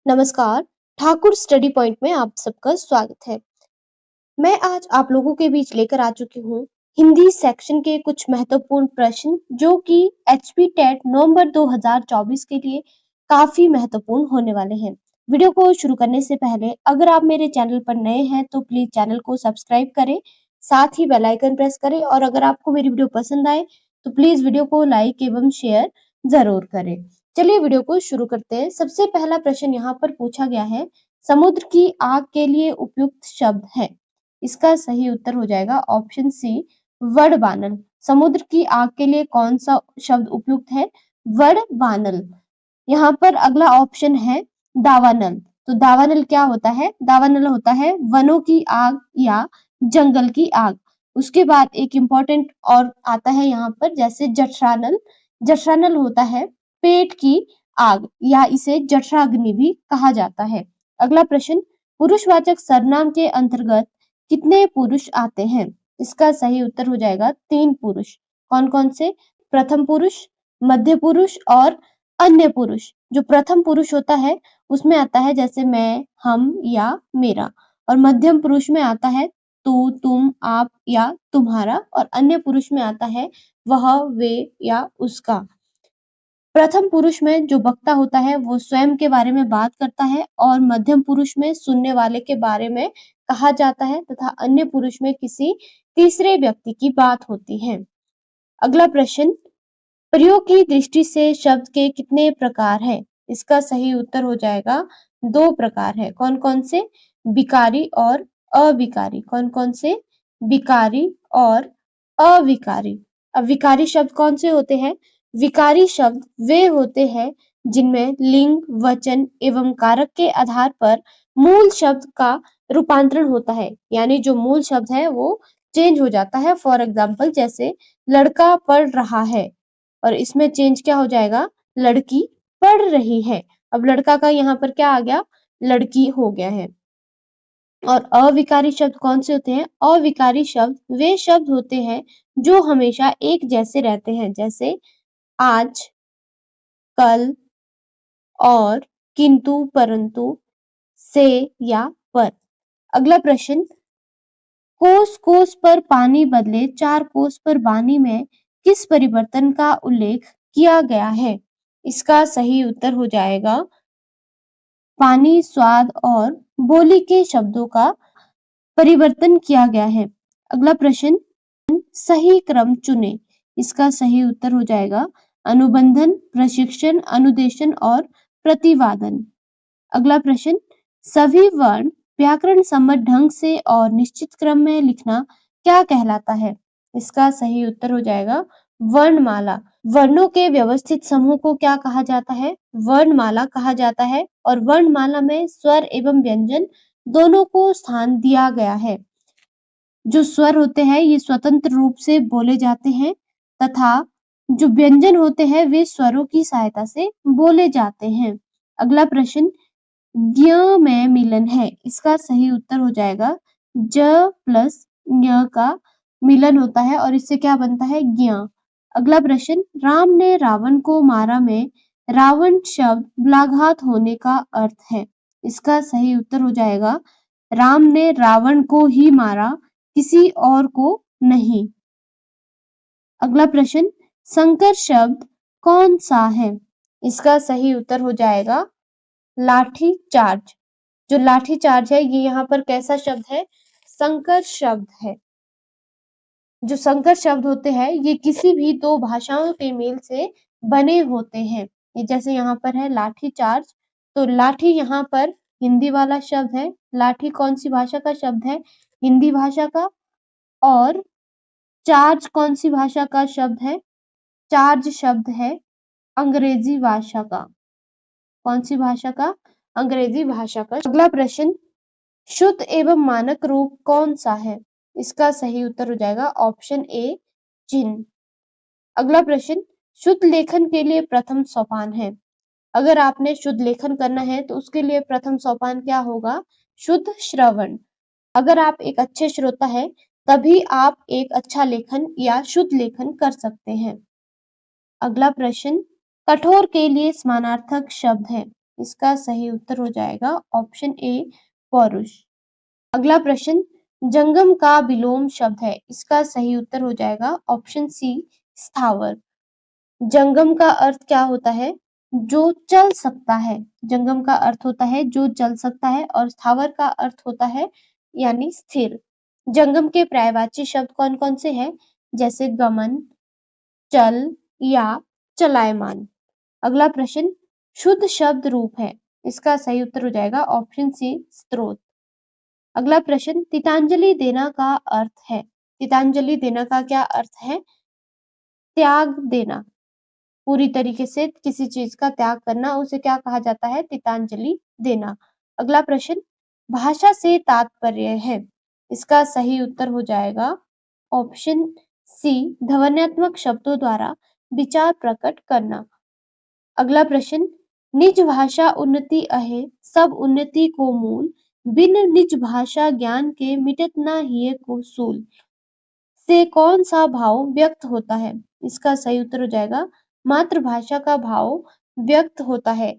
नमस्कार, Thakur study point में आप सबका स्वागत है। मैं आज आप लोगों के बीच लेकर आ चुकी हूँ हिंदी सेक्शन के कुछ महत्वपूर्ण प्रश्न जो कि एचपी टेट नवंबर 2024 के लिए काफी महत्वपूर्ण होने वाले हैं। वीडियो को शुरू करने से पहले अगर आप मेरे चैनल पर नए हैं तो प्लीज चैनल को सब्सक्राइब करें, साथ ही बेल आइकन प्रेस करें और अगर आपको मेरी वीडियो पसंद आए तो प्लीज वीडियो को लाइक एवं शेयर जरूर करें। चलिए वीडियो को शुरू करते हैं। सबसे पहला प्रश्न यहाँ पर पूछा गया है, समुद्र की आग के लिए उपयुक्त शब्द है। इसका सही उत्तर हो जाएगा ऑप्शन सी, वडबानल। समुद्र की आग के लिए कौन सा शब्द उपयुक्त है? वडबानल। यहाँ पर अगला ऑप्शन है दावानल। तो दावानल क्या होता है? दावानल होता है वनों की आग या जंगल की आग। उसके बाद एक इम्पोर्टेंट और आता है यहाँ पर, जैसे जठरानल। जठरानल होता है पेट की आग या इसे जठराग्नि भी कहा जाता है। अगला प्रश्न, पुरुषवाचक सर्वनाम के अंतर्गत कितने पुरुष आते हैं? इसका सही उत्तर हो जाएगा 3 पुरुष। कौन कौन से? प्रथम पुरुष, मध्य पुरुष और अन्य पुरुष। जो प्रथम पुरुष होता है उसमें आता है जैसे मैं, हम या मेरा, और मध्यम पुरुष में आता है तू, तुम, आप या तुम्हारा, और अन्य पुरुष में आता है वह, वे या उसका। प्रथम पुरुष में जो वक्ता होता है वो स्वयं के बारे में बात करता है और मध्यम पुरुष में सुनने वाले के बारे में कहा जाता है तथा अन्य पुरुष में किसी तीसरे व्यक्ति की बात होती है। अगला प्रश्न, प्रयोग की दृष्टि से शब्द के कितने प्रकार हैं? इसका सही उत्तर हो जाएगा 2 प्रकार है। कौन कौन से? विकारी और अविकारी। कौन कौन से? विकारी और अविकारी। अब विकारी शब्द कौन से होते हैं? विकारी शब्द वे होते हैं जिनमें लिंग, वचन एवं कारक के आधार पर मूल शब्द का रूपांतरण होता है, यानी जो मूल शब्द है वो चेंज हो जाता है। फॉर एग्जाम्पल जैसे लड़का पढ़ रहा है और इसमें चेंज क्या हो जाएगा? लड़की पढ़ रही है। अब लड़का का यहाँ पर क्या आ गया? लड़की हो गया है। और अविकारी शब्द कौन से होते हैं? अविकारी शब्द वे शब्द होते हैं जो हमेशा एक जैसे रहते हैं, जैसे आज, कल, और, किंतु, परंतु, से या पर। अगला प्रश्न, कोस कोस पर पानी बदले 4 कोस पर बानी में किस परिवर्तन का उल्लेख किया गया है? इसका सही उत्तर हो जाएगा पानी, स्वाद और बोली के शब्दों का परिवर्तन किया गया है। अगला प्रश्न, सही क्रम चुने। इसका सही उत्तर हो जाएगा अनुबंधन, प्रशिक्षण, अनुदेशन और प्रतिवादन। अगला प्रश्न, सभी वर्ण व्याकरण सम्मत ढंग से और निश्चित क्रम में लिखना क्या कहलाता है? इसका सही उत्तर हो जाएगा वर्णमाला। वर्णों के व्यवस्थित समूह को क्या कहा जाता है? वर्णमाला कहा जाता है। और वर्णमाला में स्वर एवं व्यंजन दोनों को स्थान दिया गया है। जो स्वर होते हैं ये स्वतंत्र रूप से बोले जाते हैं तथा जो व्यंजन होते हैं वे स्वरों की सहायता से बोले जाते हैं। अगला प्रश्न, ज्ञ में मिलन है। इसका सही उत्तर हो जाएगा ज प्लस ञ का मिलन होता है और इससे क्या बनता है? ज्ञ। अगला प्रश्न, राम ने रावण को मारा में रावण शब्द बलाघात होने का अर्थ है। इसका सही उत्तर हो जाएगा राम ने रावण को ही मारा, किसी और को नहीं। अगला प्रश्न, संकर शब्द कौन सा है? इसका सही उत्तर हो जाएगा लाठी चार्ज। जो लाठी चार्ज है ये यहाँ पर कैसा शब्द है? संकर शब्द है। जो संकर शब्द होते हैं ये किसी भी 2 भाषाओं के मेल से बने होते हैं। ये जैसे यहाँ पर है लाठी चार्ज, तो लाठी यहाँ पर हिंदी वाला शब्द है। लाठी कौन सी भाषा का शब्द है? हिंदी भाषा का। और चार्ज कौन सी भाषा का शब्द है? चार्ज शब्द है अंग्रेजी भाषा का। कौन सी भाषा का? अंग्रेजी भाषा का। अगला प्रश्न, शुद्ध एवं मानक रूप कौन सा है? इसका सही उत्तर हो जाएगा ऑप्शन ए, चिन्ह। अगला प्रश्न, शुद्ध लेखन के लिए प्रथम सोपान है। अगर आपने शुद्ध लेखन करना है तो उसके लिए प्रथम सोपान क्या होगा? शुद्ध श्रवण। अगर आप एक अच्छे श्रोता हैं तभी आप एक अच्छा लेखन या शुद्ध लेखन कर सकते हैं। अगला प्रश्न, कठोर के लिए समानार्थक शब्द है। इसका सही उत्तर हो जाएगा ऑप्शन ए पौरुष। अगला प्रश्न, जंगम का विलोम शब्द है, इसका सही उत्तर हो जाएगा ऑप्शन सी स्थावर। जंगम का अर्थ क्या होता है? जो चल सकता है। जंगम का अर्थ होता है जो चल सकता है और स्थावर का अर्थ होता है यानी स्थिर। जंगम के पर्यायवाची शब्द कौन-कौन से हैं? जैसे गमन, चल या चलायमान। अगला प्रश्न, शुद्ध शब्द रूप है, इसका सही उत्तर हो जाएगा ऑप्शन सी स्रोत। अगला प्रश्न, तितांजलि देना का अर्थ है। तितांजलि देना का क्या अर्थ है? त्याग देना। पूरी तरीके से किसी चीज का त्याग करना उसे क्या कहा जाता है? तितांजलि देना। अगला प्रश्न, भाषा से तात्पर्य है, इसका सही उत्तर हो जाएगा ऑप्शन सी ध्वन्यात्मक शब्दों द्वारा विचार प्रकट करना। अगला प्रश्न, निज भाषा उन्नति अहे सब उन्नति को मूल बिन निज भाषा ज्ञान के मिटत ना हिय को सूल से कौन सा भाव व्यक्त होता है? इसका सही उत्तर हो जाएगा मातृभाषा का भाव व्यक्त होता है।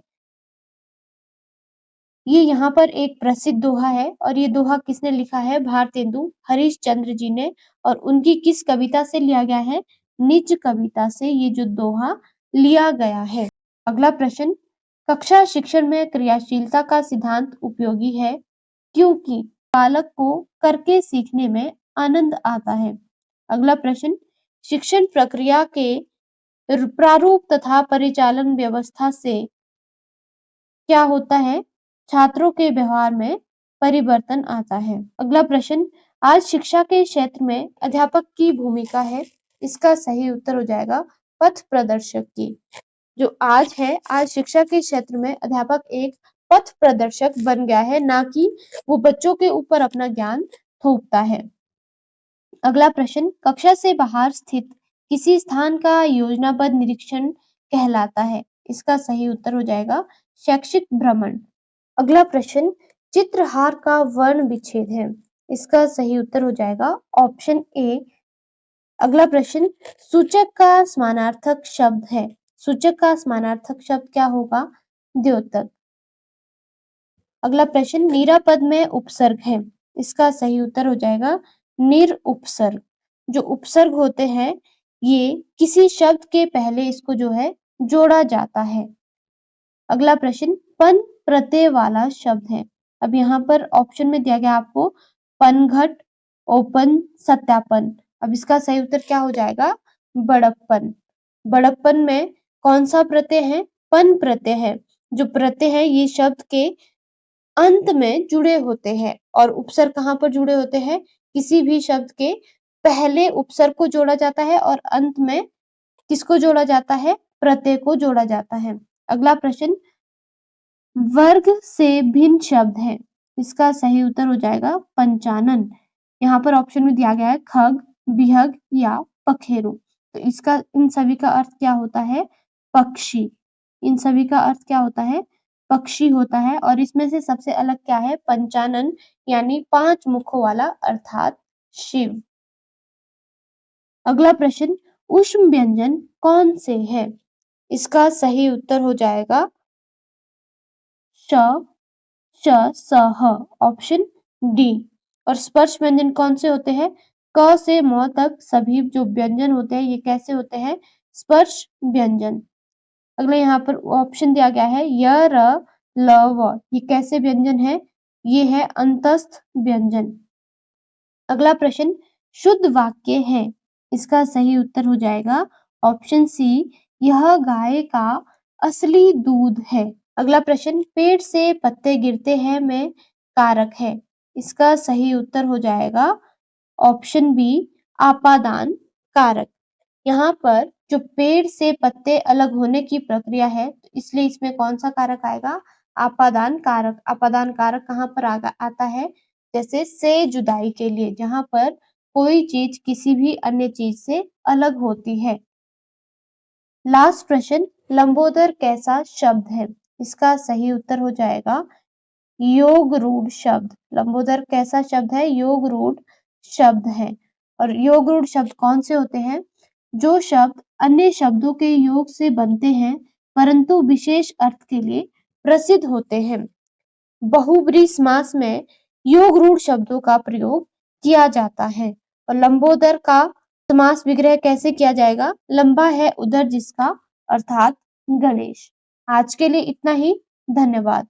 ये यहाँ पर एक प्रसिद्ध दोहा है और ये दोहा किसने लिखा है? भारतेंदु हरिश्चंद्र जी ने। और उनकी किस कविता से लिया गया है? निज कविता से ये जो दोहा लिया गया है। अगला प्रश्न, कक्षा शिक्षण में क्रियाशीलता का सिद्धांत उपयोगी है क्योंकि बालक को करके सीखने में आनंद आता है। अगला प्रश्न, शिक्षण प्रक्रिया के प्रारूप तथा परिचालन व्यवस्था से क्या होता है? छात्रों के व्यवहार में परिवर्तन आता है। अगला प्रश्न, आज शिक्षा के क्षेत्र में अध्यापक की भूमिका है, इसका सही उत्तर हो जाएगा पथ प्रदर्शक की। जो आज है, आज शिक्षा के क्षेत्र में अध्यापक एक पथ प्रदर्शक बन गया है, ना कि वो बच्चों के ऊपर अपना ज्ञान थोपता है। अगला प्रश्न, कक्षा से बाहर स्थित किसी स्थान का योजनाबद्ध निरीक्षण कहलाता है, इसका सही उत्तर हो जाएगा शैक्षिक भ्रमण। अगला प्रश्न, चित्रहार का वर्ण विच्छेद है, इसका सही उत्तर हो जाएगा ऑप्शन ए। अगला प्रश्न, सूचक का समानार्थक शब्द है, सूचक का समानार्थक शब्द क्या होगा? द्योतक। अगला प्रश्न, नीरापद में उपसर्ग है, इसका सही उत्तर हो जाएगा निरउपसर्ग। जो उपसर्ग होते हैं ये किसी शब्द के पहले इसको जो है जोड़ा जाता है। अगला प्रश्न, पन प्रत्यय वाला शब्द है। अब यहाँ पर ऑप्शन में दिया गया आपको पनघट, ओपन, सत्यापन। अब इसका सही उत्तर क्या हो जाएगा? बड़प्पन। बड़प्पन में कौन सा प्रत्यय है? पन प्रत्यय है। जो प्रत्यय है ये शब्द के अंत में जुड़े होते हैं और उपसर्ग कहाँ पर जुड़े होते हैं? किसी भी शब्द के पहले उपसर्ग को जोड़ा जाता है और अंत में किसको जोड़ा जाता है? प्रत्यय को जोड़ा जाता है। अगला प्रश्न, वर्ग से भिन्न शब्द है, इसका सही उत्तर हो जाएगा पंचानन। यहाँ पर ऑप्शन में दिया गया है खग, बिहग या पखेरु। तो इसका इन सभी का अर्थ क्या होता है? पक्षी। इन सभी का अर्थ क्या होता है? पक्षी होता है। और इसमें से सबसे अलग क्या है? पंचानन यानी 5 मुखों वाला अर्थात शिव। अगला प्रश्न, ऊष्म व्यंजन कौन से है? इसका सही उत्तर हो जाएगा श, श, स, ह, ऑप्शन डी। और स्पर्श व्यंजन कौन से होते हैं? क से म तक सभी जो व्यंजन होते हैं ये कैसे होते हैं? स्पर्श व्यंजन। अगला यहाँ पर ऑप्शन दिया गया है य, र, ल, व, ये कैसे व्यंजन है? ये है अंतस्थ व्यंजन। अगला प्रश्न, शुद्ध वाक्य है, इसका सही उत्तर हो जाएगा ऑप्शन सी यह गाय का असली दूध है। अगला प्रश्न, पेड़ से पत्ते गिरते हैं में कारक है, इसका सही उत्तर हो जाएगा ऑप्शन बी आपादान कारक। यहाँ पर जो पेड़ से पत्ते अलग होने की प्रक्रिया है तो इसलिए इसमें कौन सा कारक आएगा? आपादान कारक। आपादान कारक कहाँ पर आता है? जैसे से जुदाई के लिए, जहाँ पर कोई चीज किसी भी अन्य चीज से अलग होती है। लास्ट प्रश्न, लंबोदर कैसा शब्द है? इसका सही उत्तर हो जाएगा योग रूढ़ शब्द। लंबोदर कैसा शब्द है? योग रूढ़ शब्द है। और योग रूढ़ शब्द कौन से होते हैं? जो शब्द अन्य शब्दों के योग से बनते हैं परंतु विशेष अर्थ के लिए प्रसिद्ध होते हैं। बहुब्रीहि समास में योग रूढ़ शब्दों का प्रयोग किया जाता है। और लंबोदर का समास विग्रह कैसे किया जाएगा? लंबा है उदर जिसका, अर्थात गणेश। आज के लिए इतना ही। धन्यवाद।